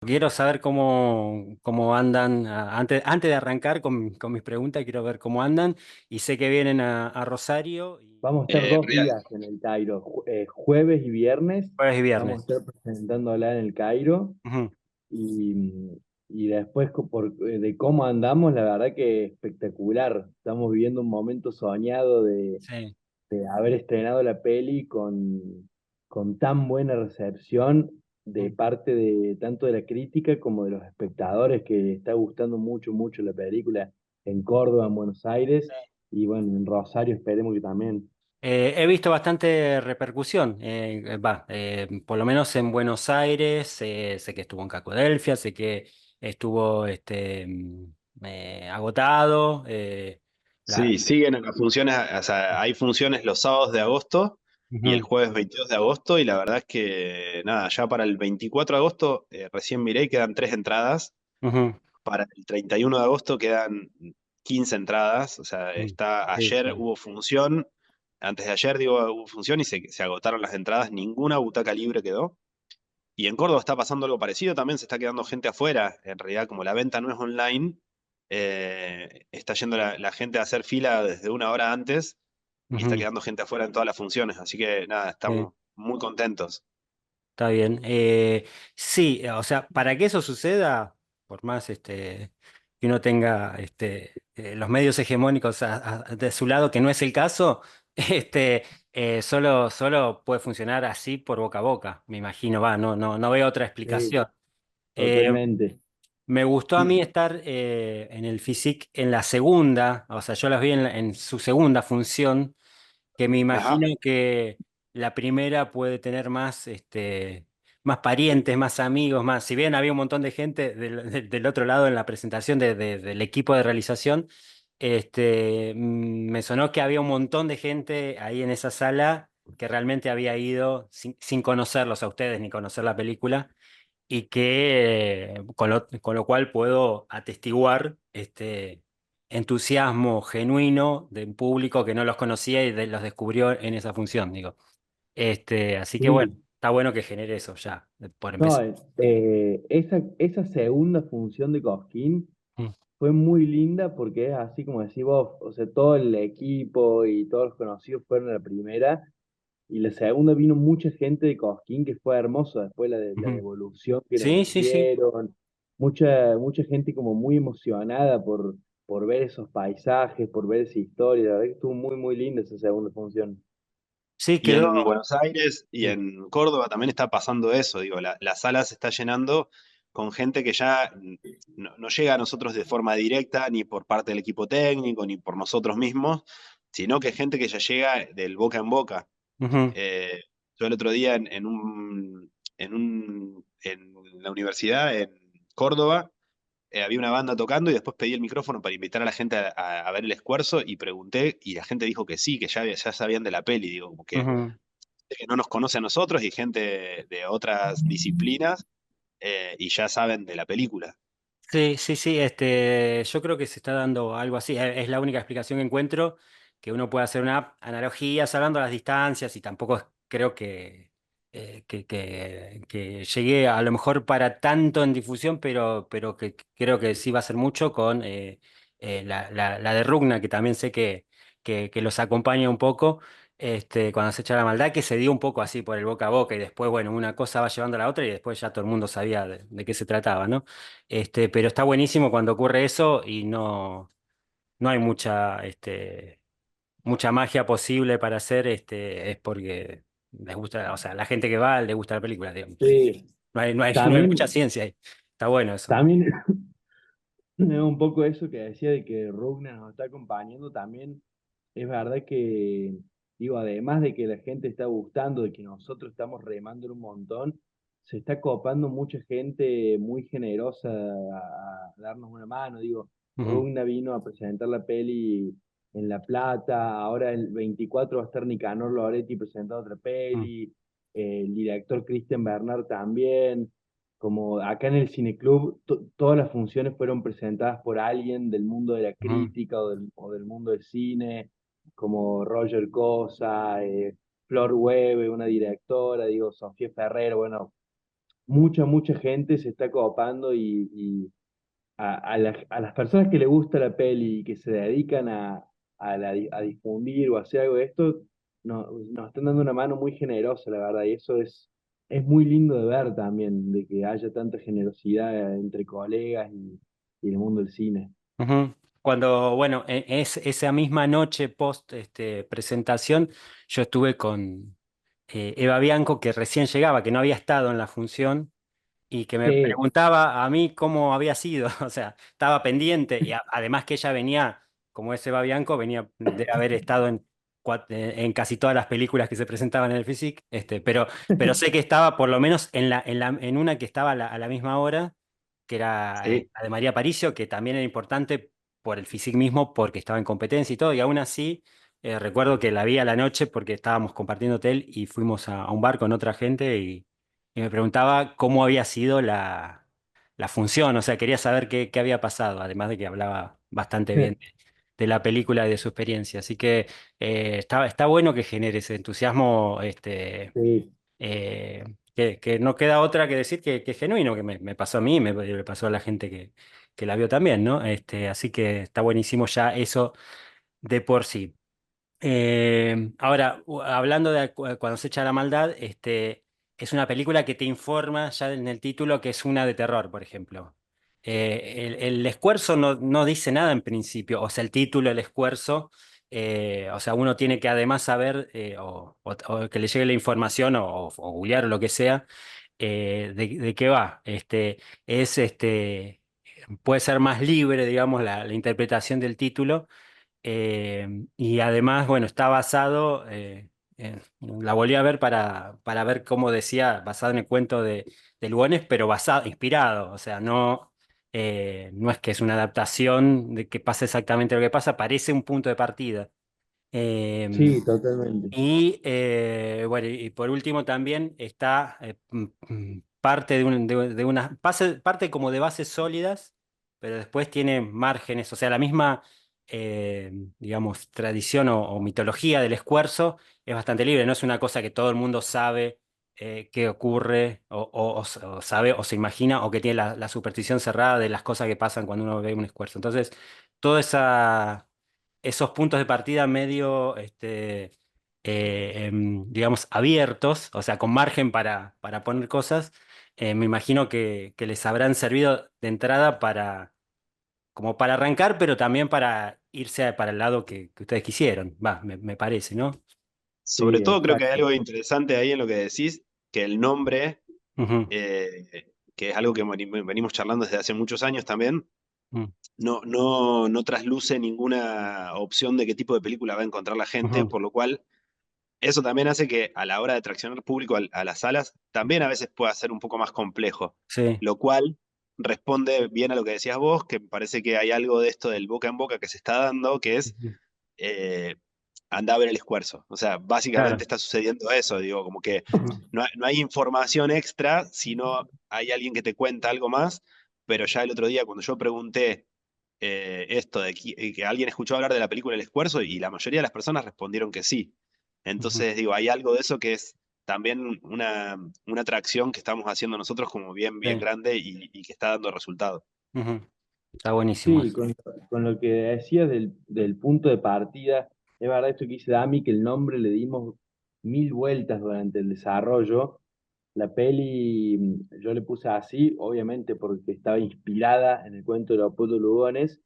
Quiero saber cómo andan, antes de arrancar con mis preguntas, quiero ver cómo andan y sé que vienen a Rosario y Vamos a estar dos real, días en el Cairo, jueves y viernes. jueves y Vamos a viernes. estar presentándola en el Cairo Ujú, y después de cómo andamos, la verdad que espectacular. Estamos viviendo un momento soñado sí. de haber estrenado la peli con tan buena recepción de Mm, parte de tanto de la crítica como de los espectadores, que les está gustando mucho, mucho la película en Córdoba, en Buenos Aires, sí. y bueno, en Rosario esperemos que también. He visto bastante repercusión, por lo menos en Buenos Aires, sé que estuvo en Cacodelfia, sé que estuvo agotado. La, Sí, siguen en las funciones, o sea, hay funciones los sábados de agosto y el Ujú, jueves 22 de agosto, y la verdad es que nada, ya para el 24 de agosto recién miré y quedan 3 entradas, ujú, para el 31 de agosto quedan 15 entradas, o sea, mm, sí, ayer sí. hubo función, antes de ayer digo, hubo función y se agotaron las entradas, ninguna butaca libre quedó. Y en Córdoba está pasando algo parecido, también se está quedando gente afuera. En realidad, como la venta no es online, está yendo la gente a hacer fila desde una hora antes y está Ujú, quedando gente afuera en todas las funciones. Así que nada, sí. estamos muy contentos. Está bien. Sí, o sea, para que eso suceda, por más que uno tenga los medios hegemónicos de su lado, que no es el caso, solo puede funcionar así por boca a boca, me imagino, no veo otra Sí, explicación. Eh, totalmente. Me gustó a mí estar en el FISIC en la segunda, o sea, yo las vi en su segunda función, que me Ajá. imagino que la primera puede tener más, más parientes, más amigos, más. Si bien había un montón de gente del otro lado en la presentación del equipo de realización, me sonó que había un montón de gente ahí en esa sala que realmente había ido sin conocerlos a ustedes ni conocer la película y que con lo cual puedo atestiguar este entusiasmo genuino de un público que no los conocía y los descubrió en esa función, digo. Así que bueno, Sí, está bueno que genere eso ya, por no, empezar. esa segunda función de Cosquín Mm, fue muy linda porque es así como decís vos, o sea, todo el equipo y todos los conocidos fueron a la primera, y la segunda vino mucha gente de Cosquín, que fue hermoso después la ujú. devolución que nos Sí, sí, sí. hicieron, mucha gente como muy emocionada por ver esos paisajes, por ver esa historia, la verdad que estuvo muy, muy linda esa segunda función. Sí, Y quedó. en Buenos Aires y Sí. en Córdoba también está pasando eso. Digo, la sala se está llenando con gente que ya no llega a nosotros de forma directa, ni por parte del equipo técnico, ni por nosotros mismos, sino que gente que ya llega del boca en boca. Ujú, Yo el otro día en la universidad, en Córdoba, había una banda tocando y después pedí el micrófono para invitar a la gente a ver el esfuerzo y pregunté y la gente dijo que sí, que ya sabían de la peli, digo, como ujú. que no nos conoce a nosotros y gente de otras disciplinas, y ya saben de la película. Sí, sí, sí, yo creo que se está dando algo así. Es la única explicación que encuentro, que uno puede hacer una analogía salvando las distancias y tampoco creo que llegue a lo mejor para tanto en difusión, pero que creo que sí va a ser mucho con la de Rugna, que también sé que los acompaña un poco. Cuando se echa la maldad, que se dio un poco así por el boca a boca y después, bueno, una cosa va llevando a la otra y después ya todo el mundo sabía de qué se trataba, ¿no? Pero está buenísimo cuando ocurre eso y no hay mucha magia posible para hacer, es porque les gusta, o sea, la gente que va le gusta la película, digamos. Sí, No hay mucha también, ciencia ahí. Está bueno eso. también es un poco eso que decía de que Rugna nos está acompañando, también es verdad que, digo, además de que la gente está gustando, de que nosotros estamos remando un montón, se está copando mucha gente muy generosa a darnos una mano. Digo, Ujú, Rugna vino a presentar la peli en La Plata, ahora el 24 va a estar Nicanor Loretti presentando otra ujú, peli, el director Christian Bernard también. Como acá en el Cineclub, todas las funciones fueron presentadas por alguien del mundo de la ujú. crítica o del mundo del cine, como Roger Cosa, Flor Webe, una directora, digo, Sofía Ferrero, bueno, mucha gente se está copando y a las personas que les gusta la peli y que se dedican a difundir o hacer algo de esto, nos están dando una mano muy generosa, la verdad, y eso es muy lindo de ver también, de que haya tanta generosidad entre colegas y el mundo del cine. Ujú. Cuando, bueno, esa misma noche post presentación, yo estuve con Eva Bianco, que recién llegaba, que no había estado en la función, y que me Sí, preguntaba a mí cómo había sido, o sea, estaba pendiente, y además que ella venía, como es Eva Bianco, venía de haber estado en casi todas las películas que se presentaban en el FISIC, pero sé que estaba por lo menos en una que estaba a la misma hora, que era sí. la de María Paricio, que también era importante por el FISIC mismo, porque estaba en competencia y todo, y aún así... recuerdo que la vi a la noche porque estábamos compartiendo hotel y fuimos a un bar con otra gente y me preguntaba cómo había sido la función, o sea, quería saber qué había pasado, además de que hablaba bastante bien de la película y de su experiencia. Así que está bueno que genere ese entusiasmo, Sí, eh, que no queda otra que decir que es genuino, que me pasó a mí, y me pasó a la gente que la vio también, ¿no? Así que está buenísimo ya eso de por sí. Ahora, hablando de cuando se echa la maldad, es una película que te informa ya en el título que es una de terror, por ejemplo. El esfuerzo no dice nada en principio, o sea, el título, el esfuerzo, o sea, uno tiene que además saber o que le llegue la información o googlear o lo que sea, de qué va. Es, puede ser más libre, digamos, la interpretación del título y además, bueno, está basado, la volví a ver para ver cómo decía, basado en el cuento de Lugones, pero basado, inspirado, o sea, no es que es una adaptación de que pasa exactamente lo que pasa, parece un punto de partida. Eh, sí, totalmente. bueno, y por último también está parte de unas parte como de bases sólidas, pero después tiene márgenes, o sea, la misma, digamos, tradición o mitología del escuerzo es bastante libre, no es una cosa que todo el mundo sabe qué ocurre o sabe o se imagina o que tiene la superstición cerrada de las cosas que pasan cuando uno ve un escuerzo. Entonces, toda esa esos puntos de partida medio, digamos, abiertos, o sea, con margen para poner cosas, me imagino que les habrán servido de entrada como para arrancar, pero también para irse para el lado que ustedes quisieron. Va, me parece, ¿no? Sobre Sí, todo creo que hay exacto. algo interesante ahí en lo que decís, que el nombre, Ujú, que es algo que venimos charlando desde hace muchos años también, ujú, no trasluce ninguna opción de qué tipo de película va a encontrar la gente, ujú. por lo cual eso también hace que a la hora de traccionar público a las salas, también a veces pueda ser un poco más complejo, Sí. lo cual responde bien a lo que decías vos, que me parece que hay algo de esto del boca en boca que se está dando, que es Ujú. eh, anda a ver el esfuerzo. O sea, básicamente Claro. está sucediendo eso, digo, como que Ujú, no hay información extra, sino hay alguien que te cuenta algo más, pero ya el otro día cuando yo pregunté esto de que alguien escuchó hablar de la película El Esfuerzo y la mayoría de las personas respondieron que sí. ujú. Entonces, digo, hay algo de eso que es también una atracción que estamos haciendo nosotros como bien Sí. grande y que está dando resultado. Ujú. Está buenísimo Sí, eso. con lo que decías del punto de partida, es verdad esto que dice Dami, que el nombre le dimos mil vueltas durante el desarrollo. La peli yo le puse así, obviamente porque estaba inspirada en el cuento de Leopoldo Lugones,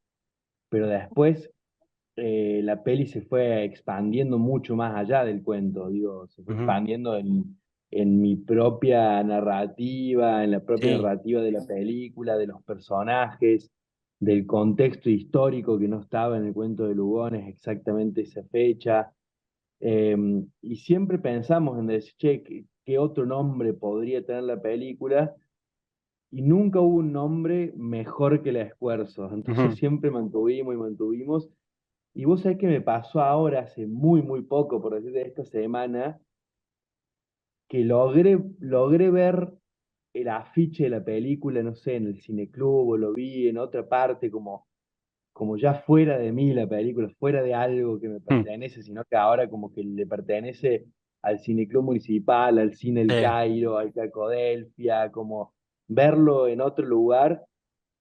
pero después la peli se fue expandiendo mucho más allá del cuento, digo, se fue Ujú. expandiendo en mi propia narrativa, en la propia Sí. narrativa de la película, de los personajes, del contexto histórico que no estaba en el cuento de Lugones exactamente esa fecha. Eh, y siempre pensamos en decir, che, ¿qué otro nombre podría tener la película? Y nunca hubo un nombre mejor que la Esfuerzos. Entonces Ujú. siempre mantuvimos y mantuvimos. Y vos sabés que me pasó ahora, hace muy poco, por decirte esta semana, que logré ver el afiche de la película, no sé, en el cineclub o lo vi en otra parte, como ya fuera de mí la película, fuera de algo que me Ujú. pertenece, sino que ahora como que le pertenece al Cineclub Municipal, al Cine El Sí. Cairo, al Cacodelfia, como verlo en otro lugar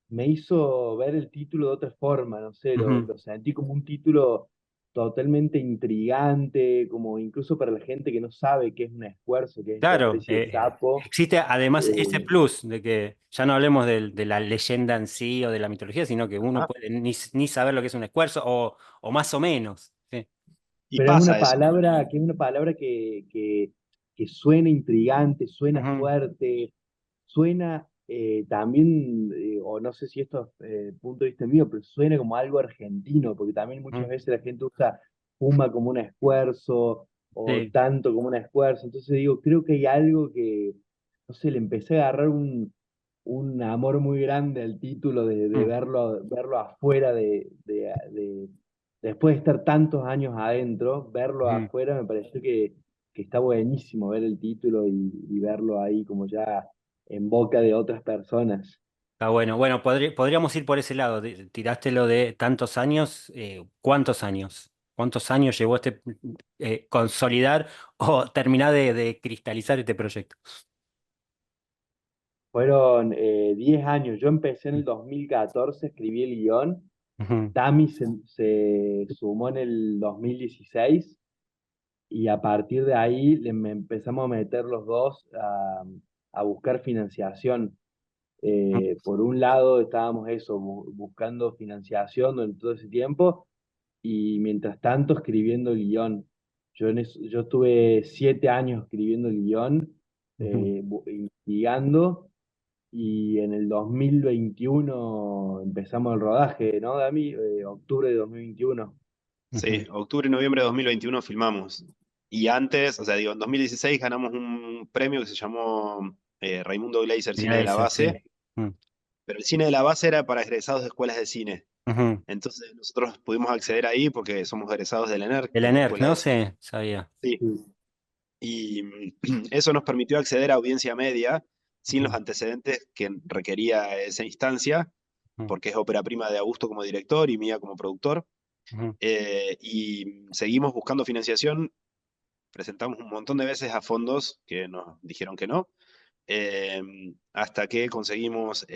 me hizo ver el título de otra forma, no sé, Ujú. lo sentí como un título totalmente intrigante, como incluso para la gente que no sabe qué es un esfuerzo, que es esta Claro, especie de sapo. existe además ese eh, plus de que ya no hablemos de la leyenda en sí o de la mitología, sino que uno Ajá. puede ni saber lo que es un esfuerzo o más o menos. Sí. Y pero es pasa una eso. palabra que es una palabra que suena intrigante, suena Ujú, fuerte, suena también, o no sé si esto es punto de vista mío, pero suena como algo argentino, porque también muchas ujú. veces la gente usa Puma como un esfuerzo o Sí. tanto como un esfuerzo. Entonces digo, creo que hay algo que, no sé, le empecé a agarrar un amor muy grande al título de Mm, verlo afuera después de estar tantos años adentro, verlo ujú. afuera me pareció que está buenísimo ver el título y verlo ahí como ya en boca de otras personas. Está bueno. Bueno, podríamos ir por ese lado. Tiraste lo de tantos años. ¿Cuántos años? ¿Cuántos años llevó consolidar o terminar de cristalizar este proyecto? Fueron 10 años. Yo empecé en el 2014, escribí el guión. Ujú, Tami se sumó en el 2016 y a partir de ahí empezamos a meter los dos a buscar financiación. ujú, Por un lado estábamos eso, buscando financiación durante todo ese tiempo y mientras tanto escribiendo el guión. Yo tuve 7 años escribiendo el guión, ujú, investigando, y en el 2021 empezamos el rodaje, ¿no, Dami? Octubre de 2021. Sí, ujú. octubre y noviembre de 2021 filmamos. Y antes, o sea, digo, en 2016 ganamos un premio que se llamó Raimundo Gleiser Cine de la Glazer, sí. Base, pero el cine de la base era para egresados de escuelas de cine. Ujú. Entonces nosotros pudimos acceder ahí porque somos egresados del ENERC, El que es la ENERC, escuela no de cine. sé, sabía. Sí. Sí, Y eso nos permitió acceder a audiencia media sin los Ujú, antecedentes que requería esa instancia, ujú, porque es ópera prima de Augusto como director y mía como productor. ujú, Y seguimos buscando financiación, presentamos un montón de veces a fondos que nos dijeron que no, eh, hasta que conseguimos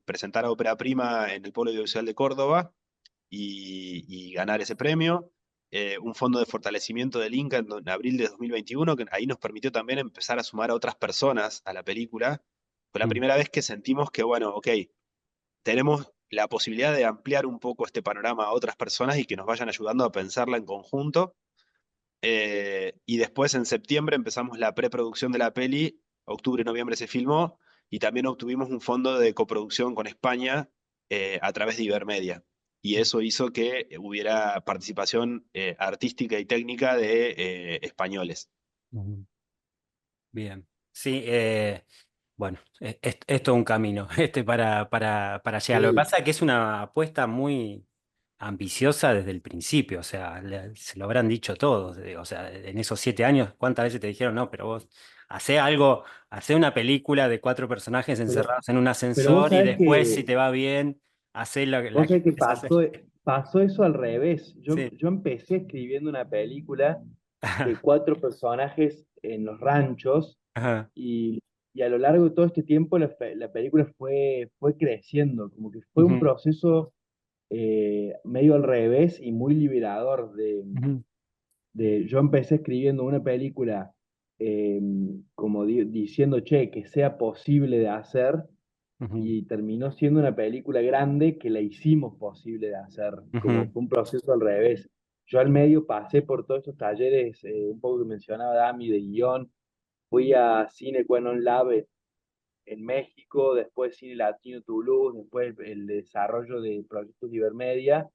presentar a ópera prima en el Polo Audiovisual de Córdoba y ganar ese premio. Un fondo de fortalecimiento del Inca en abril de 2021, que ahí nos permitió también empezar a sumar a otras personas a la película. Fue la ujú, primera vez que sentimos que, bueno, ok, tenemos la posibilidad de ampliar un poco este panorama a otras personas y que nos vayan ayudando a pensarla en conjunto. Y después en septiembre empezamos la preproducción de la peli, octubre y noviembre se filmó, y también obtuvimos un fondo de coproducción con España a través de Ibermedia. Y eso hizo que hubiera participación artística y técnica de españoles. ujú. Bien. Sí, bueno, esto es un camino para llegar. Lo que sí, pasa es que es una apuesta muy ambiciosa desde el principio, o sea, se lo habrán dicho todos, o sea, en esos 7 años, ¿cuántas veces te dijeron, no, pero vos hacé algo, hacé una película de 4 personajes pero, encerrados en un pero ascensor y después, si te va bien, hacé la vos que sabés que querés hacer? pasó eso al revés. Sí. Yo empecé escribiendo una película de 4 personajes en los ranchos Ajá. y, y a lo largo de todo este tiempo la película fue creciendo, como que fue un Ujú, proceso medio al revés y muy liberador ujú, yo empecé escribiendo una película eh, como diciendo, che, que sea posible de hacer ujú, y terminó siendo una película grande que la hicimos posible de hacer, como ujú, fue un proceso al revés. Yo al medio pasé por todos estos talleres, un poco que mencionaba Dami, de guión, fui a Cine Quenon Lab en México, después Cine Latino Toulouse, después el desarrollo de proyectos de Ibermedia,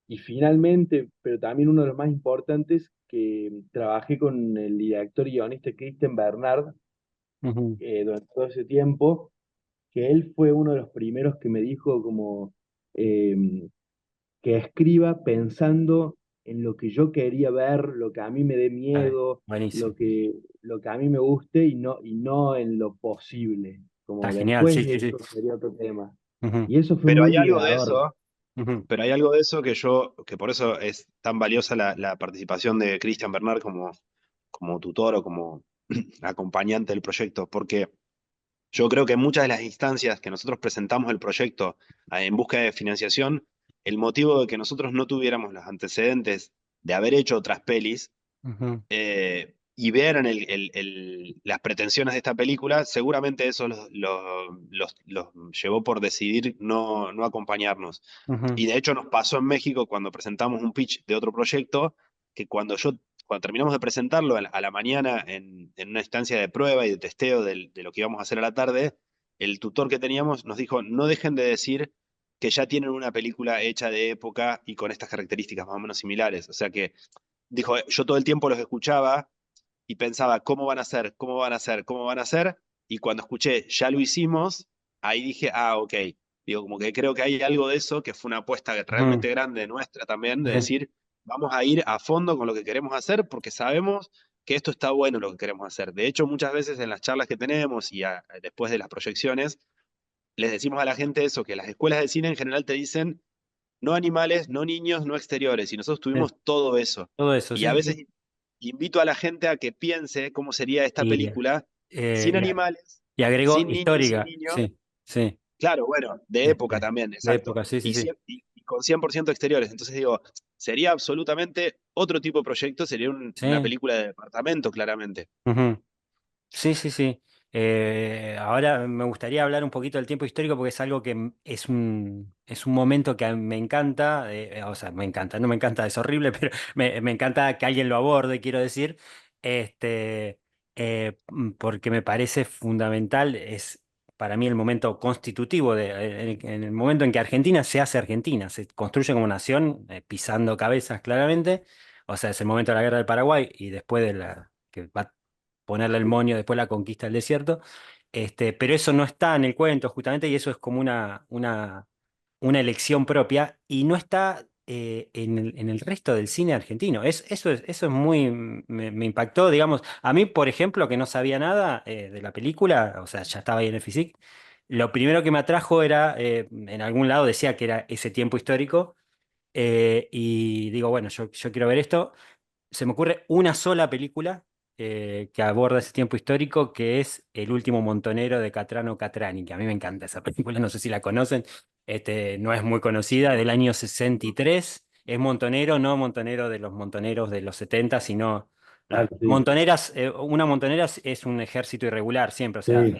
y finalmente, pero también uno de los más importantes, que trabajé con el director y guionista Christian Bernard ujú. durante todo ese tiempo, que él fue uno de los primeros que me dijo como eh, que escriba pensando en lo que yo quería ver, lo que a mí me dé Ah, miedo, buenísimo. lo que a mí me guste y no en lo posible, Está como genial, después sí, sí, sí. eso sería otro tema. Ujú, Y eso fue Pero muy hay algo de liberador. eso, ujú, pero hay algo de eso que por eso es tan valiosa la participación de Christian Bernard como como tutor o como acompañante del proyecto, porque yo creo que en muchas de las instancias que nosotros presentamos el proyecto en búsqueda de financiación, el motivo de que nosotros no tuviéramos los antecedentes de haber hecho otras pelis Ujú, y ver en las pretensiones de esta película, seguramente eso los llevó por decidir no acompañarnos. ujú, Y de hecho nos pasó en México cuando presentamos un pitch de otro proyecto, que cuando terminamos de presentarlo a la mañana en una instancia de prueba y de testeo de lo que íbamos a hacer a la tarde, el tutor que teníamos nos dijo, no dejen de decir que ya tienen una película hecha de época y con estas características más o menos similares. O sea que dijo, yo todo el tiempo los escuchaba y pensaba, ¿cómo van a hacer? ¿Cómo van a hacer? ¿Cómo van a hacer? Y cuando escuché, ya lo hicimos, ahí dije, ah, ok. Digo, como que creo que hay algo de eso, que fue una apuesta ujú, realmente grande nuestra también, de sí, decir, vamos a ir a fondo con lo que queremos hacer porque sabemos que esto está bueno lo que queremos hacer. De hecho, muchas veces en las charlas que tenemos y después de las proyecciones, les decimos a la gente eso, que las escuelas de cine en general te dicen, no animales, no niños, no exteriores. Y nosotros sí, tuvimos todo eso. todo eso, Y sí, a sí, veces sí. invito a la gente a que piense cómo sería esta Y, película eh, sin y, a- animales, y agrego sin niños y sin histórica, niños. sí, sí, Claro, bueno, de época también, de exacto. época, sí, sí, sí. Y con 100% exteriores. Entonces digo, sería absolutamente otro tipo de proyecto, sería una Sí. película de departamento, claramente. Ujú. Sí, sí, sí. Ahora me gustaría hablar un poquito del tiempo histórico porque es algo que es un momento que a mí me encanta, o sea, me encanta, no me encanta, es horrible, pero me encanta que alguien lo aborde, quiero decir, este, porque me parece fundamental, es para mí el momento constitutivo, en el momento en que Argentina se hace Argentina, se construye como nación, pisando cabezas claramente, o sea, es el momento de la Guerra del Paraguay y después de la que va ponerle el moño después la conquista del desierto. Pero eso no está en el cuento, justamente, y eso es como una elección propia, y no está en el resto del cine argentino. Eso es muy, me impactó, digamos, a mí, por ejemplo, que no sabía nada de la película, o sea, ya estaba ahí en el FISIC, lo primero que me atrajo era, en algún lado decía que era ese tiempo histórico, y digo, bueno, yo quiero ver esto. Se me ocurre una sola película que aborda ese tiempo histórico, que es El último montonero de Catrano Catrani, que a mí me encanta esa película, no sé si la conocen, no es muy conocida, del año 63, es montonero, no montonero de los montoneros de los 70, sino las Claro, sí, montoneras, una montonera es un ejército irregular siempre, o sea, sí,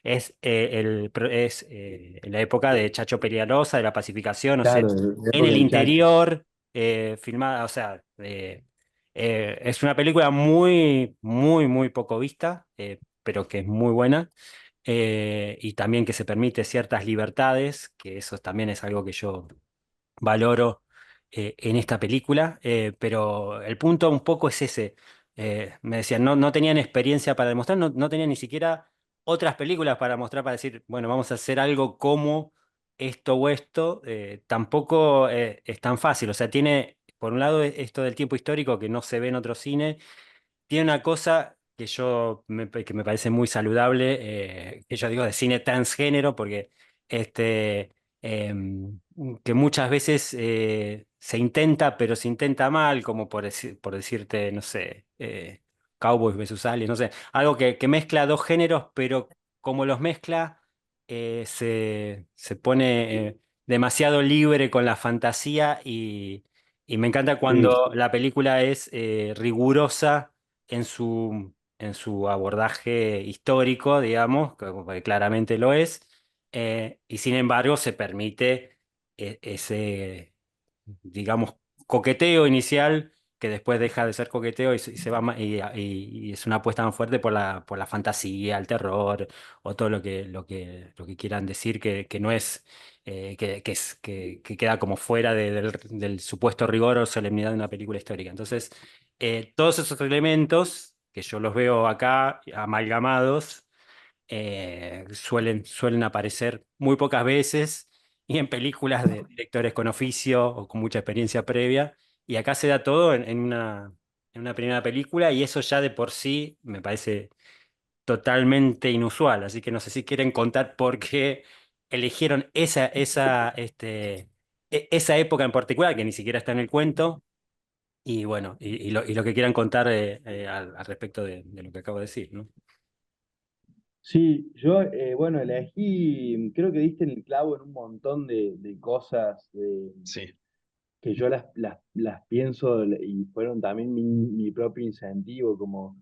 en la época de Chacho Perialosa, de la pacificación, o sea, claro, de en época el del Chacho. interior, filmada, o sea, es una película muy, muy, muy poco vista, pero que es muy buena. Y también que se permite ciertas libertades, que eso también es algo que yo valoro en esta película, pero el punto un poco es ese. Me decían, no tenían experiencia para demostrar, no tenían ni siquiera otras películas para mostrar, para decir, bueno, vamos a hacer algo como esto o esto. Tampoco es tan fácil, o sea, tiene, por un lado, esto del tiempo histórico que no se ve en otro cine, tiene una cosa que me parece muy saludable, que yo digo de cine transgénero, porque em, que muchas veces se intenta, pero se intenta mal, como por decirte, no sé, Cowboys versus Aliens, no sé, algo que mezcla dos géneros, pero como los mezcla, se pone demasiado libre con la fantasía y me encanta Sí, cuando la película es rigurosa en su abordaje histórico, digamos, que claramente lo es, y sin embargo se permite ese, digamos, coqueteo inicial que después deja de ser coqueteo y se va y es una apuesta más fuerte por la fantasía, el terror o todo lo que quieran decir que no es que queda como fuera del supuesto rigor o solemnidad de una película histórica. Entonces, todos esos elementos que yo los veo acá amalgamados suelen aparecer muy pocas veces y en películas de directores con oficio o con mucha experiencia previa. Y acá se da todo en una primera película y eso ya de por sí me parece totalmente inusual. Así que no sé si quieren contar por qué eligieron esa época en particular, que ni siquiera está en el cuento, y bueno, y lo que quieran contar al respecto de lo que acabo de decir, ¿no? Sí, yo, bueno, elegí, creo que diste en el clavo en un montón de cosas Sí, que yo las pienso y fueron también mi propio incentivo, como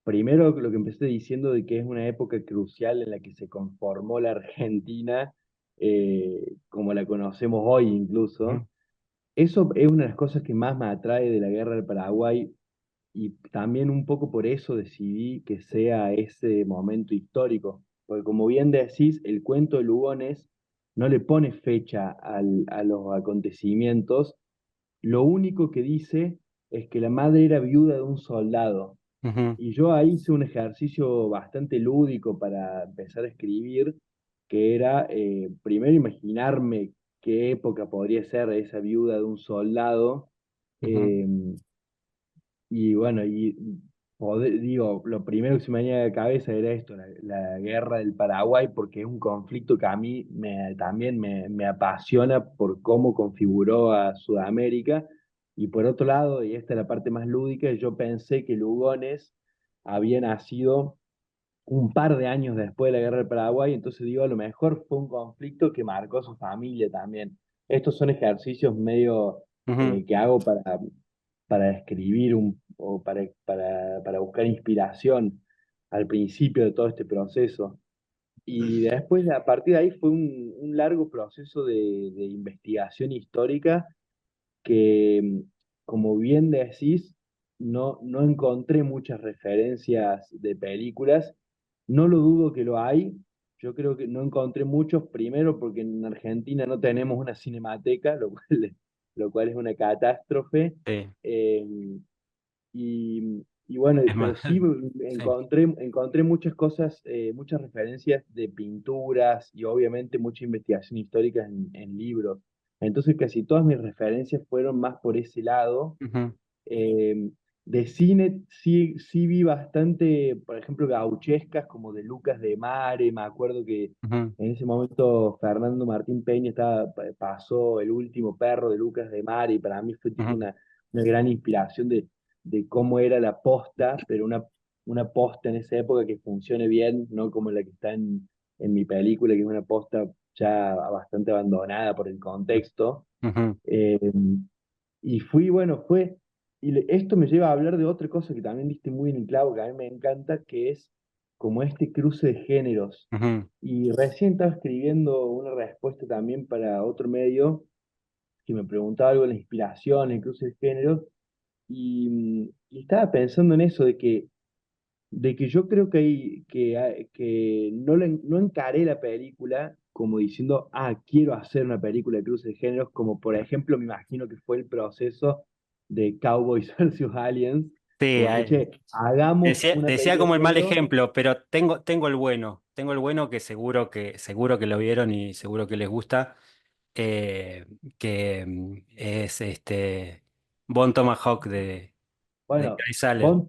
primero lo que empecé diciendo de que es una época crucial en la que se conformó la Argentina, como la conocemos hoy Ujú, incluso. Eso es una de las cosas que más me atrae de la guerra del Paraguay y también un poco por eso decidí que sea ese momento histórico, porque como bien decís, el cuento de Lugones no le pone fecha a los acontecimientos, lo único que dice es que la madre era viuda de un soldado. ujú, Y yo ahí hice un ejercicio bastante lúdico para empezar a escribir, que era primero imaginarme qué época podría ser esa viuda de un soldado. ujú, eh, y bueno, digo, lo primero que se me venía a la cabeza era esto, la guerra del Paraguay, porque es un conflicto que a mí también me apasiona por cómo configuró a Sudamérica. Y por otro lado, y esta es la parte más lúdica, yo pensé que Lugones había nacido un par de años después de la guerra del Paraguay, entonces digo, a lo mejor fue un conflicto que marcó a su familia también. Estos son ejercicios medio ujú, que hago para escribir o para buscar inspiración al principio de todo este proceso. Y después, a partir de ahí, fue un largo proceso de investigación histórica que, como bien decís, no encontré muchas referencias de películas. No lo dudo que lo hay. Yo creo que no encontré muchos, primero porque en Argentina no tenemos una cinemateca, lo cual es una catástrofe. sí, Eh, y bueno, es pero más, sí sí. encontré muchas cosas, muchas referencias de pinturas y obviamente mucha investigación histórica en libros. Entonces casi todas mis referencias fueron más por ese lado. Ujú, eh, de cine sí vi bastante, por ejemplo, gauchescas como de Lucas de Mare. Me acuerdo que ujú, en ese momento Fernando Martín Peña pasó El último perro de Lucas de Mare y para mí fue tipo ujú, una gran inspiración de cómo era la posta, pero una posta en esa época que funcione bien, no como la que está en mi película, que es una posta ya bastante abandonada por el contexto. ujú, Eh, y esto me lleva a hablar de otra cosa que también diste muy en el clavo, que a mí me encanta, que es como este cruce de géneros. ujú, Y recién estaba escribiendo una respuesta también para otro medio que me preguntaba algo de la inspiración, el cruce de géneros, y estaba pensando en eso, de que yo creo que no encaré la película como diciendo, quiero hacer una película de cruce de géneros, como por ejemplo me imagino que fue el proceso de Cowboys versus Aliens, sí, como que, che, hagamos una decía película de como el mal género. ejemplo, pero tengo el bueno que seguro que lo vieron y seguro que les gusta, que es Bon Tomahawk de Bueno, Guy Saller. Bon,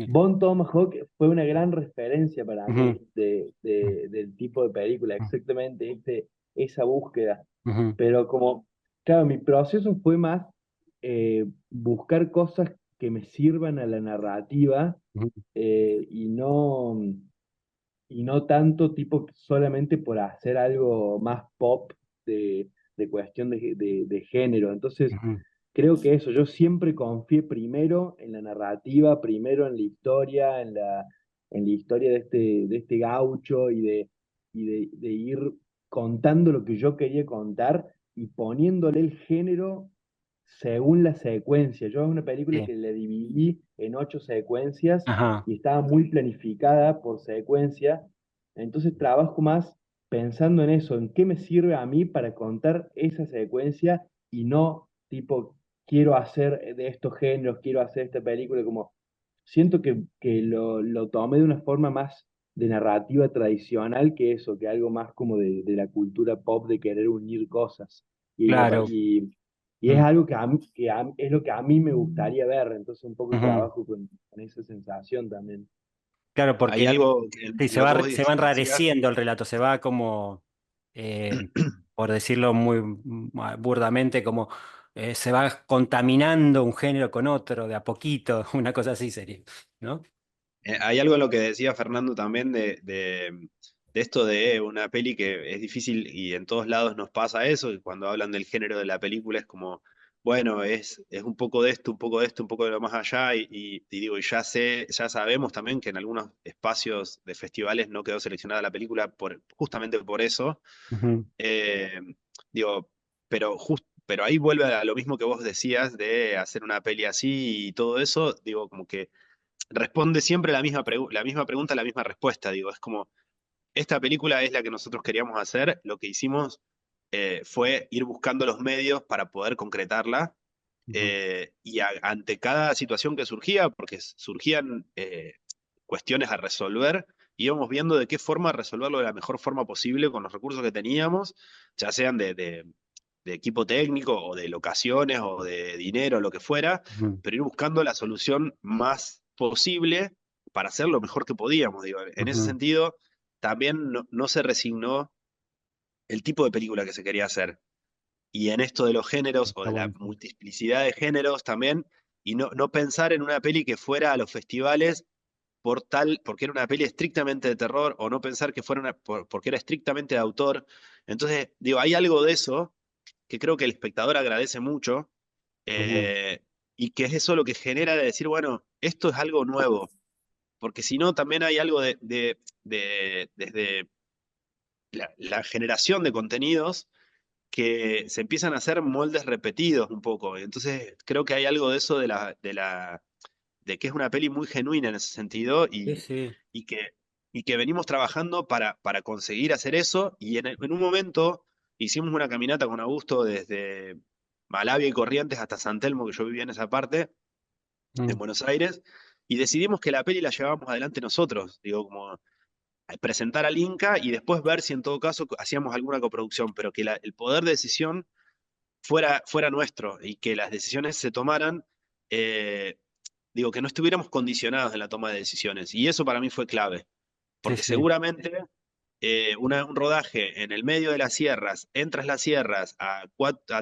Bon Tomahawk fue una gran referencia para Ujú, mí del tipo de película, exactamente esa búsqueda. ujú, Pero como, claro, mi proceso fue más buscar cosas que me sirvan a la narrativa ujú, y no tanto tipo solamente por hacer algo más pop de, de cuestión de género. Entonces, ujú, creo que eso, yo siempre confié primero en la narrativa, primero en la historia, en la historia de este gaucho y de ir contando lo que yo quería contar y poniéndole el género según la secuencia. Yo es una película sí, que la dividí en 8 secuencias ajá, y estaba muy planificada por secuencia. Entonces trabajo más pensando en eso, en qué me sirve a mí para contar esa secuencia y no tipo, quiero hacer de estos géneros, quiero hacer esta película, como siento que lo tomé de una forma más de narrativa tradicional que eso, que algo más como de la cultura pop, de querer unir cosas. Y, me, pa- claro. y, y es Mm, algo es lo que a mí me gustaría ver, entonces un poco ujú. trabajo con esa sensación también. Claro, hay porque algo que sí, lo que vos se va decías. enrareciendo el relato, se va como, eh, por decirlo muy burdamente, como se va contaminando un género con otro de a poquito, una cosa así sería, ¿no? Hay algo en lo que decía Fernando también de esto de una peli que es difícil y en todos lados nos pasa eso, y cuando hablan del género de la película es como, bueno, es un poco de esto, un poco de esto, un poco de lo más allá, y digo, y ya sé, ya sabemos también que en algunos espacios de festivales no quedó seleccionada la película justamente por eso. Ujú, Eh, digo, pero ahí vuelve a lo mismo que vos decías de hacer una peli así y todo eso, digo, como que responde siempre la misma pregunta, la misma respuesta. Digo, es como, esta película es la que nosotros queríamos hacer, lo que hicimos fue ir buscando los medios para poder concretarla. ujú, Ante cada situación que surgía, porque surgían cuestiones a resolver, íbamos viendo de qué forma resolverlo de la mejor forma posible con los recursos que teníamos, ya sean de equipo técnico o de locaciones o de dinero, lo que fuera, ujú, pero ir buscando la solución más posible para hacer lo mejor que podíamos. Digo. En ese ujú. sentido, también no se resignó el tipo de película que se quería hacer. Y en esto de los géneros o Está de la bueno. multiplicidad de géneros también, y no pensar en una peli que fuera a los festivales porque era una peli estrictamente de terror, o no pensar que fuera porque era estrictamente de autor. Entonces, digo, hay algo de eso que creo que el espectador agradece mucho, Ujú. eh, y que es eso lo que genera de decir, bueno, esto es algo nuevo, porque si no, también hay algo desde la generación de contenidos que se empiezan a hacer moldes repetidos un poco. Entonces, creo que hay algo de eso de que es una peli muy genuina en ese sentido Sí, sí. y que venimos trabajando para conseguir hacer eso. Y en un momento hicimos una caminata con Augusto desde Malavia y Corrientes hasta San Telmo, que yo vivía en esa parte, en Mm, Buenos Aires, y decidimos que la peli la llevábamos adelante nosotros. Digo, como presentar al Inca y después ver si en todo caso hacíamos alguna coproducción, pero que el poder de decisión fuera nuestro y que las decisiones se tomaran, eh, digo, que no estuviéramos condicionados en la toma de decisiones. Y eso para mí fue clave, sí, porque sí. seguramente un rodaje en el medio de las sierras, entras las sierras, a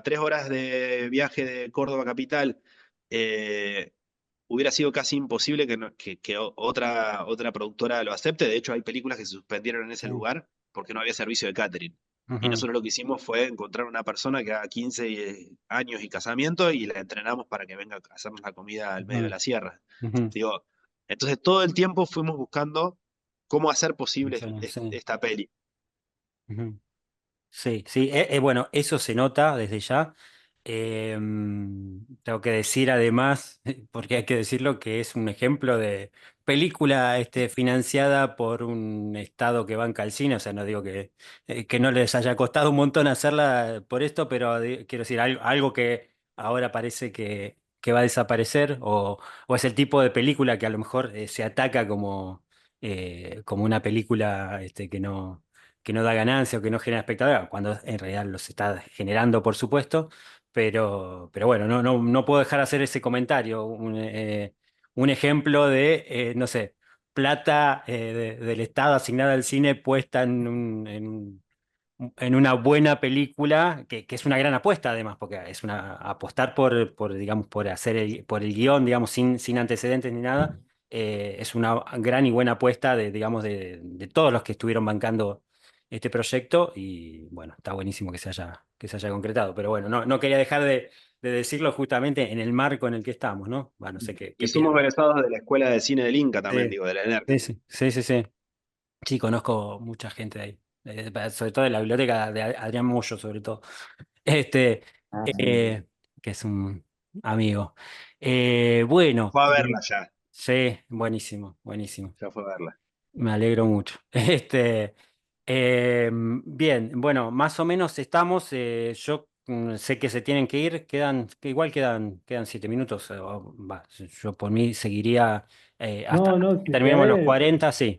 3 horas de viaje de Córdoba capital, eh, hubiera sido casi imposible que otra productora lo acepte. De hecho, hay películas que se suspendieron en ese Sí. lugar porque no había servicio de catering. Y Ujú, nosotros lo que hicimos fue encontrar una persona que haga 15 años y casamiento y la entrenamos para que venga a hacernos la comida al medio de ujú, la sierra. ujú, Digo, entonces todo el tiempo fuimos buscando cómo hacer posible funciona, sí. esta peli. Ujú. Sí, sí, bueno, eso se nota desde ya. Tengo que decir además, porque hay que decirlo, que es un ejemplo de película financiada por un estado que banca el cine, o sea, no digo que no les haya costado un montón hacerla por esto, pero quiero decir, algo que ahora parece que va a desaparecer, o es el tipo de película que a lo mejor se ataca como una película que no da ganancia o que no genera espectadores, cuando en realidad los está generando, por supuesto, pero bueno, no puedo dejar de hacer ese comentario, un ejemplo no sé, plata del Estado asignada al cine puesta en una buena película, que es una gran apuesta además, porque es apostar digamos, por el guión, digamos, sin antecedentes ni nada, es una gran y buena apuesta digamos, de todos los que estuvieron bancando este proyecto, y bueno, está buenísimo que se haya concretado, pero bueno, no quería dejar de decirlo justamente en el marco en el que estamos, ¿no? Bueno, no sé qué Y somos piensas. egresados de la Escuela de Cine del Inca también, Sí, digo, de la ENERC. sí, sí, sí, sí, sí. Sí, conozco mucha gente de ahí, sobre todo de la biblioteca de Adrián Mollo, sobre todo, este, Ah, sí. eh, que es un amigo. Bueno, Fue a verla ya, sí, buenísimo, buenísimo. ya fue a verla. Me alegro mucho. Bien, bueno, más o menos estamos. Yo sé que se tienen que ir, que igual quedan 7 minutos. Yo por mí seguiría hasta No, no, que si terminemos los querés, 40, sí.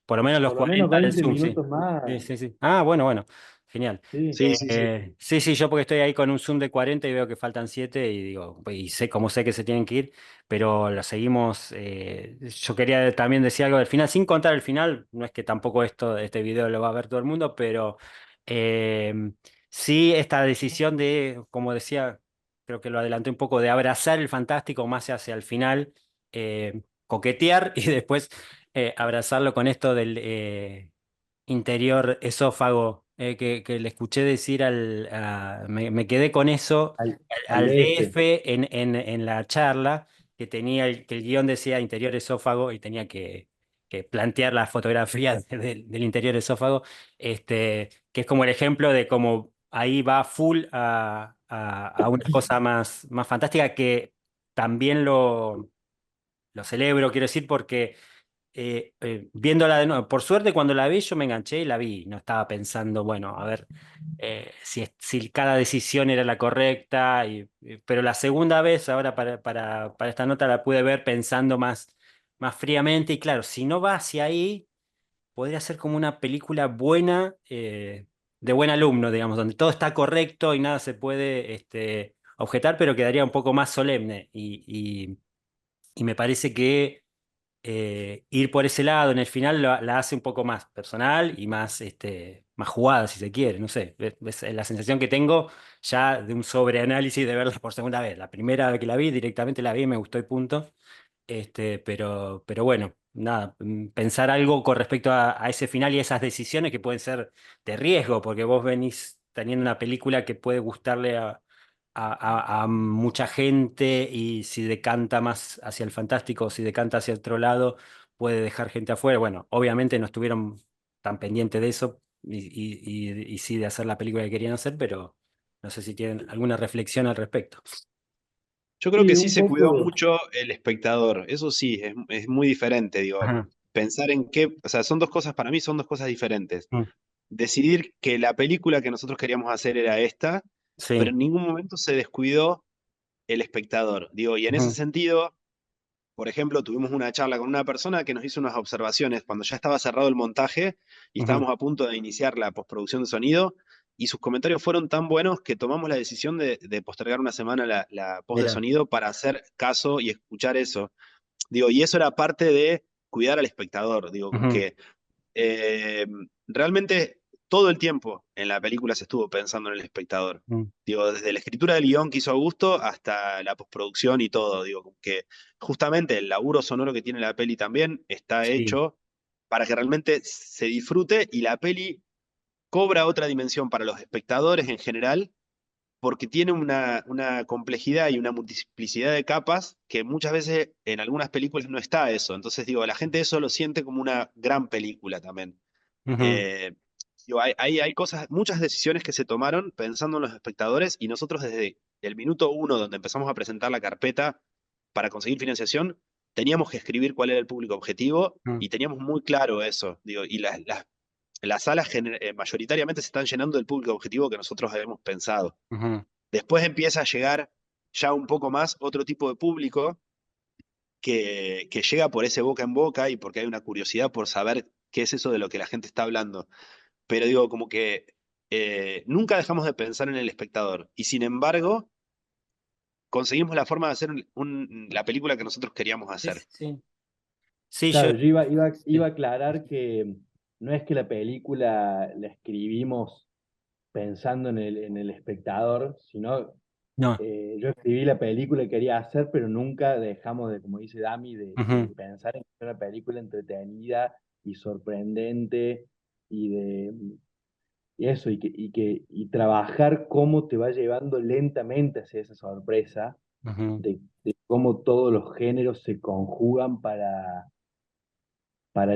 Por lo menos los por lo menos 40 del 20 Zoom, sí. minutos más. Sí, sí, sí. Ah, bueno, bueno, genial. Sí, Sí, sí, sí. Sí, sí, yo porque estoy ahí con un Zoom de 40 y veo que faltan 7 y digo, y sé que se tienen que ir, pero la seguimos. Yo quería también decir algo del final, sin contar el final, no es que tampoco este video lo va a ver todo el mundo, pero sí esta decisión de, como decía. creo que lo adelanté un poco, de abrazar el fantástico más hacia el final, coquetear y después abrazarlo con esto del interior esófago, que le escuché decir me quedé con eso al al DF. DF en la charla, que tenía que el guión decía interior esófago y tenía que plantear la fotografía del interior esófago, que es como el ejemplo de cómo ahí va full a una cosa más fantástica que también lo celebro, quiero decir, porque viéndola de nuevo, por suerte cuando la vi yo me enganché y la vi, no estaba pensando, bueno, a ver si cada decisión era la correcta, pero la segunda vez, ahora para esta nota la pude ver pensando más fríamente y claro, si no va hacia ahí, podría ser como una película buena, de buen alumno, digamos, donde todo está correcto y nada se puede objetar, pero quedaría un poco más solemne y me parece que ir por ese lado en el final la hace un poco más personal y más jugada, si se quiere. No sé, es la sensación que tengo ya de un sobreanálisis de verla por segunda vez. La primera vez que la vi, directamente la vi, me gustó y punto. Pero bueno, nada, pensar algo con respecto a ese final y esas decisiones que pueden ser de riesgo, porque vos venís teniendo una película que puede gustarle a mucha gente y si decanta más hacia el fantástico o si decanta hacia otro lado, puede dejar gente afuera. Bueno, obviamente no estuvieron tan pendientes de eso y sí de hacer la película que querían hacer, pero no sé si tienen alguna reflexión al respecto. Yo creo que Sí, sí un se cuidó poco. mucho el espectador, eso sí, es muy diferente, digo, Ajá. pensar en qué, o sea, son dos cosas, para mí son dos cosas diferentes. Mm. Decidir que la película que nosotros queríamos hacer era esta, pero Sí. en ningún momento se descuidó el espectador. Digo, y en ese Ujú, sentido, por ejemplo, tuvimos una charla con una persona que nos hizo unas observaciones cuando ya estaba cerrado el montaje y ujú. estábamos a punto de iniciar la postproducción de sonido, y sus comentarios fueron tan buenos que tomamos la decisión de postergar una semana la post de Mira. sonido para hacer caso y escuchar eso. Digo, y eso era parte de cuidar al espectador. Digo, como Ujú, que eh, realmente todo el tiempo en la película se estuvo pensando en el espectador. ujú. Digo, desde la escritura del guión que hizo Augusto hasta la postproducción y todo. Digo, como que justamente el laburo sonoro que tiene la peli también está Sí. hecho para que realmente se disfrute y la peli cobra otra dimensión para los espectadores en general porque tiene una complejidad y una multiplicidad de capas que muchas veces en algunas películas no está eso. Entonces digo, la gente eso lo siente como una gran película también. Ujú, Eh, digo, hay cosas, muchas decisiones que se tomaron pensando en los espectadores y nosotros desde el minuto uno donde empezamos a presentar la carpeta para conseguir financiación, teníamos que escribir cuál era el público objetivo ujú, y teníamos muy claro eso. Digo, y las salas mayoritariamente se están llenando del público objetivo que nosotros habíamos pensado. ujú, Después empieza a llegar ya un poco más otro tipo de público que llega por ese boca en boca y porque hay una curiosidad por saber qué es eso de lo que la gente está hablando. Pero digo, como que nunca dejamos de pensar en el espectador y sin embargo conseguimos la forma de hacer la película que nosotros queríamos sí, hacer. sí. Sí, yo. Claro, yo iba Sí. a aclarar que no es que la película la escribimos pensando en el espectador, sino No. yo escribí la película que quería hacer, pero nunca dejamos de, como dice Dami, de Ujú, pensar en una película entretenida y sorprendente y de y eso, y trabajar cómo te va llevando lentamente hacia esa sorpresa, ujú, de cómo todos los géneros se conjugan para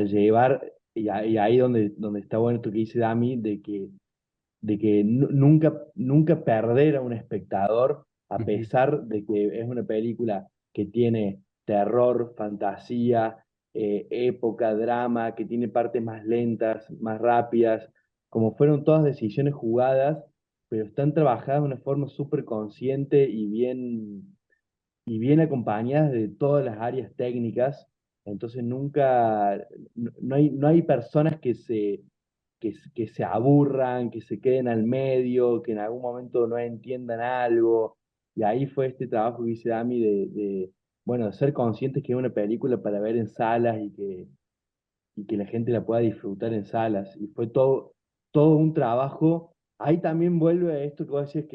llevar, y ahí donde está bueno esto que dice Dami, de que nunca perder a un espectador, a ujú, pesar de que es una película que tiene terror, fantasía, época, drama, que tiene partes más lentas, más rápidas, como fueron todas decisiones jugadas, pero están trabajadas de una forma súper consciente y bien acompañadas de todas las áreas técnicas. Entonces nunca, no hay personas que se aburran, que se queden al medio, que en algún momento no entiendan algo. Y ahí fue este trabajo que hice Dami bueno, de ser conscientes que es una película para ver en salas y que la gente la pueda disfrutar en salas. Y fue todo un trabajo. Ahí también vuelve a esto que vos decías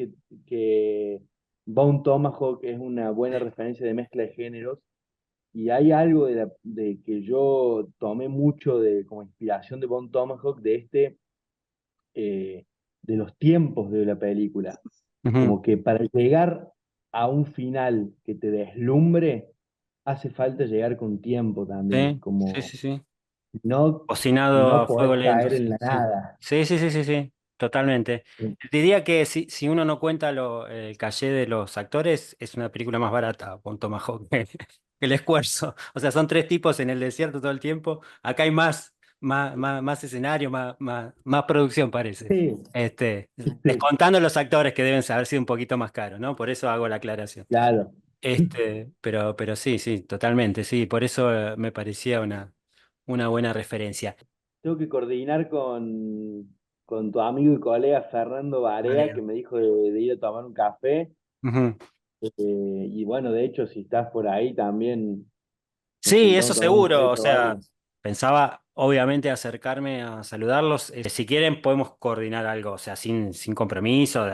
que Bone Tomahawk es una buena referencia de mezcla de géneros. Y hay algo de que yo tomé mucho como inspiración de Bone Tomahawk, eh, de los tiempos de la película. Ujú. Como que para llegar a un final que te deslumbre, hace falta llegar con tiempo también. Sí, sí, Como sí, sí. no, Cocinado no a fuego podés lento, caer en sí, la sí. nada. Sí, sí, sí, sí, sí, totalmente. Diría que si uno no cuenta el caché de los actores, es una película más barata con Tomahawk que el esfuerzo. O sea, son tres tipos en el desierto todo el tiempo. Acá hay más escenario, más producción, parece. Sí, sí, Descontando los actores que deben haber sido un poquito más caros, ¿no? Por eso hago la aclaración. claro. Pero sí, sí, totalmente, sí. Por eso me parecía una buena referencia. Tengo que coordinar con tu amigo y colega Fernando Barea, que Vale. me dijo de ir a tomar un café. Ujú. Y bueno, de hecho, si estás por ahí también nos Sí, eso juntamos a tomar un seguro. O peto o sea, algo. pensaba obviamente acercarme a saludarlos. Si quieren, podemos coordinar algo, o sea, sin compromiso.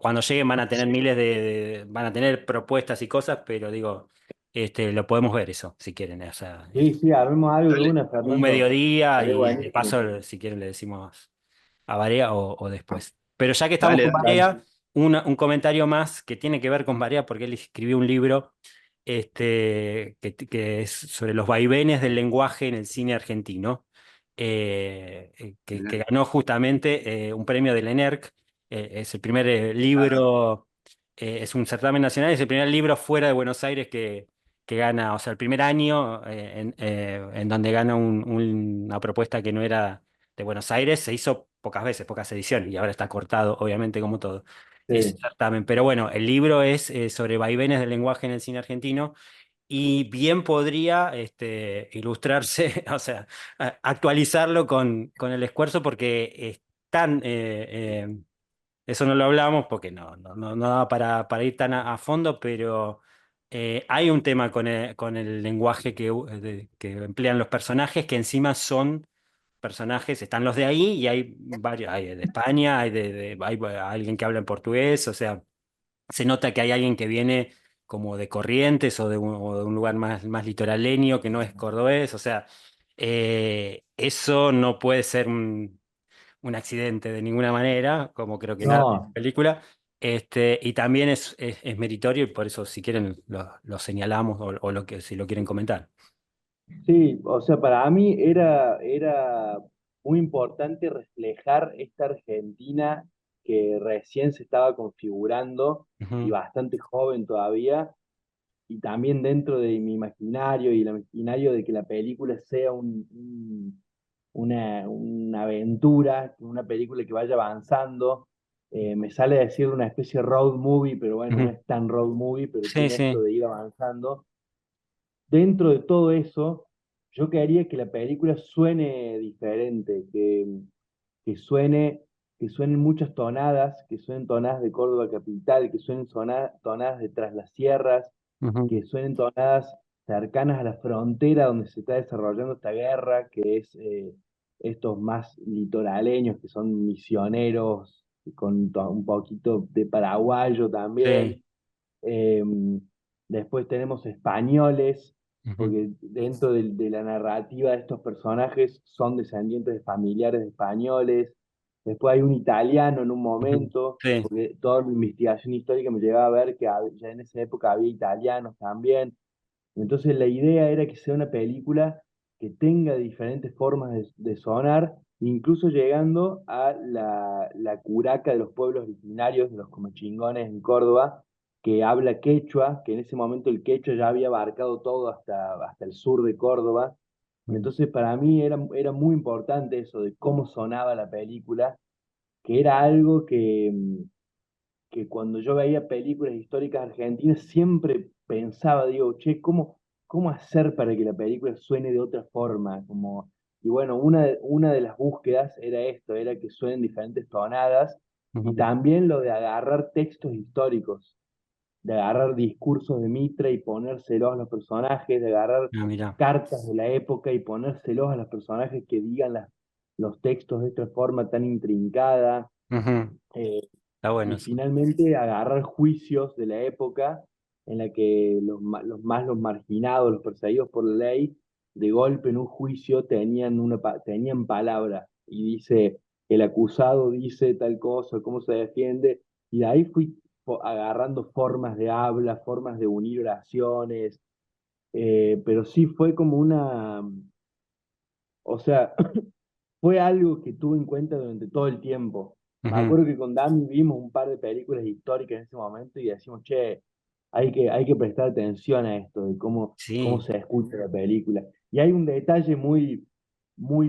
Cuando lleguen van a tener van a tener propuestas y cosas, pero digo, lo podemos ver eso, si quieren. O sea, Sí, sí, armemos algo de Dale. una, un Fernando. mediodía Estaría y de buenísimo. paso, si quieren, le decimos a Barea o después. Pero ya que estamos Dale, con dale. Dale. Barea, un comentario más que tiene que ver con Barea, porque él escribió un libro que es sobre los vaivenes del lenguaje en el cine argentino, que Mirá. ganó justamente un premio del ENERC. Es el primer Ah, libro, es un certamen nacional, es el primer libro fuera de Buenos Aires que gana, o sea, el primer año en donde gana una propuesta que no era de Buenos Aires, se hizo pocas veces, pocas ediciones, y ahora está cortado, obviamente, como todo ese Sí. certamen. Pero bueno, el libro es sobre vaivenes del lenguaje en el cine argentino y bien podría ilustrarse, o sea, actualizarlo con el esfuerzo porque están, eso no lo hablamos porque no da para ir tan a fondo, pero hay un tema con el lenguaje que emplean los personajes que encima son personajes, están los de ahí y hay varios, hay de España, hay alguien que habla en portugués, o sea, se nota que hay alguien que viene como de Corrientes o de un lugar más litoraleño que no es cordobés, o sea, eso no puede ser un accidente de ninguna manera, como creo que nada en la No, película. Y también es meritorio y por eso si quieren lo señalamos o si lo quieren comentar. sí, o sea, para mí era muy importante reflejar esta Argentina que recién se estaba configurando y Ujú. bastante joven todavía, y también dentro de mi imaginario y el imaginario de que la película sea una aventura, una película que vaya avanzando. Me sale a decir una especie de road movie, pero bueno, no Ujú. es tan road movie, pero Sí, tiene esto sí. de ir avanzando. Dentro de todo eso, yo quería que la película suene diferente, que suene, que suenen muchas tonadas, que suenen tonadas de Córdoba capital, que suenen tonadas de Tras las Sierras, Ujú. que suenen tonadas cercanas a la frontera donde se está desarrollando esta guerra, que es estos más litoraleños, que son misioneros, con un poquito de paraguayo Sí. también. Eh, Después tenemos españoles, Ujú. porque dentro de la narrativa de estos personajes son descendientes de familiares de españoles. Después hay un italiano en un Ujú. momento, Sí. porque toda mi investigación histórica me llevaba a ver que ya en esa época había italianos también. Entonces la idea era que sea una película que tenga diferentes formas de sonar, incluso llegando a la curaca de los pueblos originarios, de los comechingones en Córdoba, que habla quechua, que en ese momento el quechua ya había abarcado todo hasta el sur de Córdoba. Mm. Entonces para mí era muy importante eso de cómo sonaba la película, que era algo que cuando yo veía películas históricas argentinas siempre pensaba, digo, che, ¿cómo hacer para que la película suene de otra forma? Y bueno, una de las búsquedas era esto, era que suenen diferentes tonadas y Ujú. también lo de agarrar textos históricos, de agarrar discursos de Mitre y ponérselos a los personajes, de agarrar Ah, mira. cartas de la época y ponérselos a los personajes que digan los textos de esta forma tan intrincada. Ujú. Está y bueno, sí. finalmente agarrar juicios de la época en la que los marginados, los perseguidos por la ley, de golpe en un juicio tenían palabra y dice, el acusado dice tal cosa, cómo se defiende, y de ahí fui agarrando formas de habla, formas de unir oraciones, pero sí fue como o sea, fue algo que tuve en cuenta durante todo el tiempo. Me Ujú. acuerdo que con Dami vimos un par de películas históricas en ese momento y decimos, che, hay que prestar atención a esto, de cómo Sí. se escucha la película. Y hay un detalle muy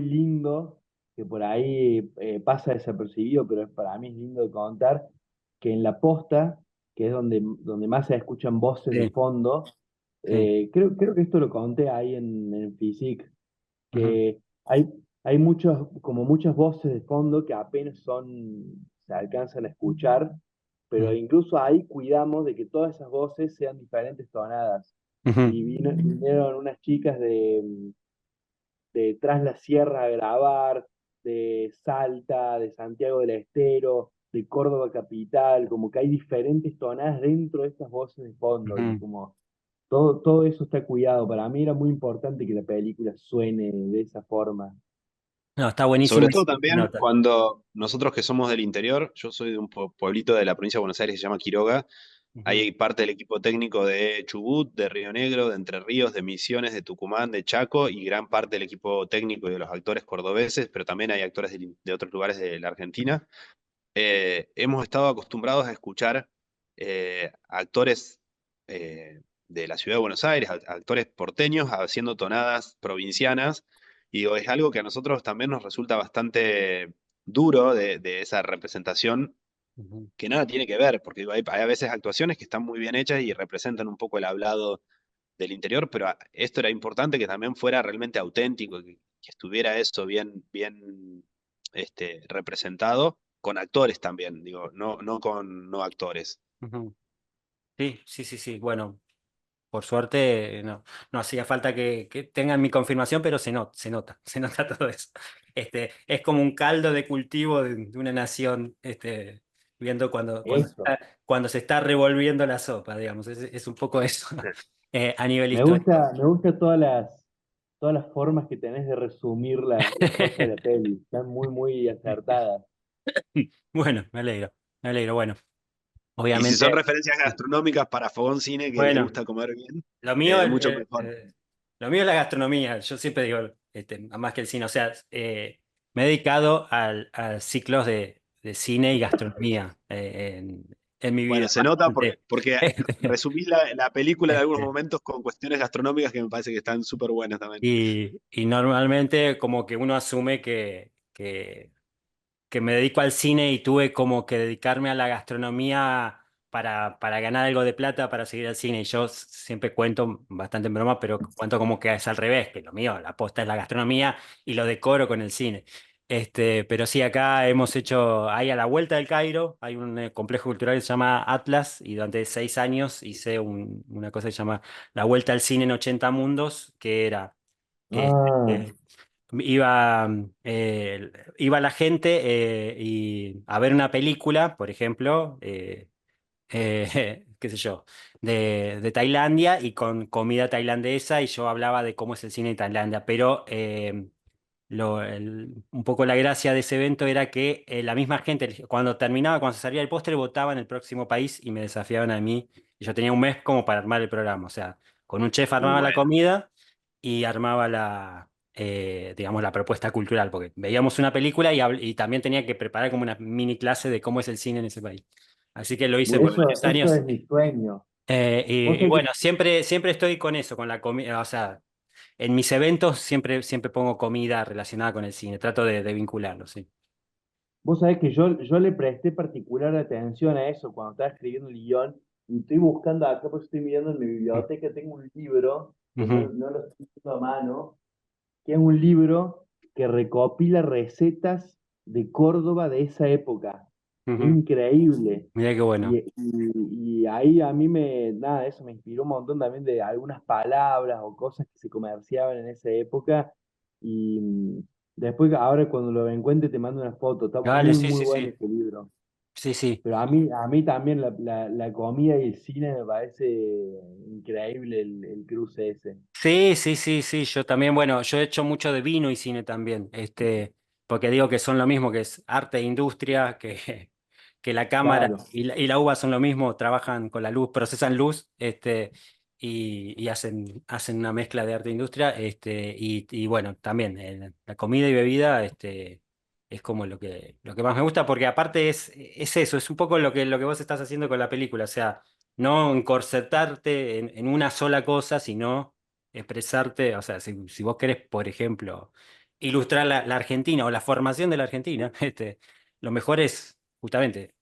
lindo que por ahí pasa desapercibido, pero para mí es lindo de contar, que en la posta, que es donde más se escuchan voces de Sí, fondo, sí. creo que esto lo conté ahí en Physique, Ujú, que hay como muchas voces de fondo que apenas se alcanzan a escuchar, pero ujú, incluso ahí cuidamos de que todas esas voces sean diferentes tonadas. ujú, Y vinieron unas chicas de Tras la Sierra a grabar, de Salta, de Santiago del Estero, de Córdoba Capital, como que hay diferentes tonadas dentro de estas voces de fondo y ujú. como todo eso está cuidado. Para mí era muy importante que la película suene de esa forma. No, está buenísimo Sobre y todo se también nota. cuando nosotros que somos del interior, yo soy de un pueblito de la provincia de Buenos Aires que se llama Quiroga. Ahí Ujú, hay parte del equipo técnico de Chubut, de Río Negro, de Entre Ríos, de Misiones, de Tucumán, de Chaco y gran parte del equipo técnico y de los actores cordobeses, pero también hay actores de otros lugares de la Argentina. Hemos estado acostumbrados a escuchar actores de la ciudad de Buenos Aires, actores porteños haciendo tonadas provincianas, y digo, es algo que a nosotros también nos resulta bastante duro de esa representación, ujú. que nada tiene que ver, porque digo, hay a veces actuaciones que están muy bien hechas y representan un poco el hablado del interior, pero esto era importante que también fuera realmente auténtico, que estuviera eso bien representado con actores también, digo, no con no actores. Ujú. Sí, sí, sí, sí. Bueno, por suerte no hacía falta que tengan mi confirmación, pero se nota, se nota todo eso. Es como un caldo de cultivo de una nación, viendo Eso. cuando se está revolviendo la sopa, digamos. Es un poco eso, a nivel Me histórico. gusta, me gusta todas las formas que tenés de resumir las cosas de la peli. Están muy acertadas. Bueno, me alegro. Bueno, Y si son obviamente, referencias gastronómicas para Fogón Cine que le bueno. gusta comer bien, Lo mío, mucho mejor. lo mío es la gastronomía. Yo siempre digo, más que el cine. O sea, me he dedicado a ciclos de cine y gastronomía en mi Bueno, vida. se nota Bastante. porque resumís la película en algunos Este, momentos con cuestiones gastronómicas que me parece que están súper buenas también. y normalmente como que uno asume que me dedico al cine y tuve como que dedicarme a la gastronomía para ganar algo de plata para seguir al cine. Y yo siempre cuento, bastante en broma, pero cuento como que es al revés, que lo mío, la aposta es la gastronomía y lo decoro con el cine. Pero sí, acá hemos hecho, ahí a la vuelta del Cairo, hay un complejo cultural que se llama Atlas y durante 6 años hice una cosa que se llama La Vuelta al Cine en 80 Mundos, que era que Ah, eh, iba, iba la gente a ver una película, por ejemplo, qué sé yo, de Tailandia y con comida tailandesa y yo hablaba de cómo es el cine en Tailandia, pero un poco la gracia de ese evento era que la misma gente, cuando se salía el póster, votaba en el próximo país y me desafiaban a mí. Y yo tenía un mes como para armar el programa, o sea, con un chef Muy armaba la bueno. comida y armaba digamos, la propuesta cultural, porque veíamos una película y también tenía que preparar como una mini clase de cómo es el cine en ese país. Así que lo hice Muy por bueno. varios eso años. es mi sueño. Vos Y sabés bueno, que siempre estoy con eso, con la comida, o sea, en mis eventos siempre pongo comida relacionada con el cine, trato de vincularlo, sí. Vos sabés que yo le presté particular atención a eso cuando estaba escribiendo el guión y estoy buscando acá, pues estoy mirando en mi Mm. biblioteca, tengo un libro que no, Ujú, no lo estoy haciendo a mano, que es un libro que recopila recetas de Córdoba de esa época. ujú. Increíble. Mirá qué bueno. Y ahí a mí nada, eso me inspiró un montón también de algunas palabras o cosas que se comerciaban en esa época. Y después, ahora cuando lo encuentre, te mando una foto. Está Dale, muy, sí, muy sí, bueno sí. ese libro. Sí, sí. Pero a mí también la comida y el cine me parece increíble el cruce ese. Sí, sí, sí, sí, yo también, bueno, yo he hecho mucho de vino y cine también, porque digo que son lo mismo, que es arte e industria, que la cámara Claro, y la uva son lo mismo, trabajan con la luz, procesan luz, y hacen una mezcla de arte e industria, y bueno, también la comida y bebida, es como lo que más me gusta, porque aparte es eso, es un poco lo que vos estás haciendo con la película, o sea, no encorsetarte en una sola cosa, sino expresarte, o sea, si vos querés, por ejemplo, ilustrar la Argentina o la formación de la Argentina, lo mejor es justamente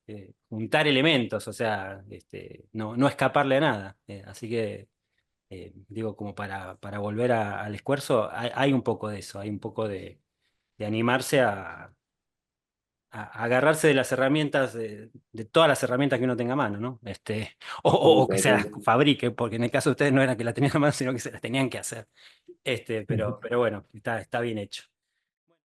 juntar elementos, o sea, no escaparle a nada. Así que, digo, como para volver al esfuerzo, hay un poco de eso, hay un poco de animarse a agarrarse de las herramientas, de todas las herramientas que uno tenga a mano, ¿no? O, sí, o que se las total. fabrique, porque en el caso de ustedes no era que las tenían a mano, sino que se las tenían que hacer. Pero bueno, está bien hecho.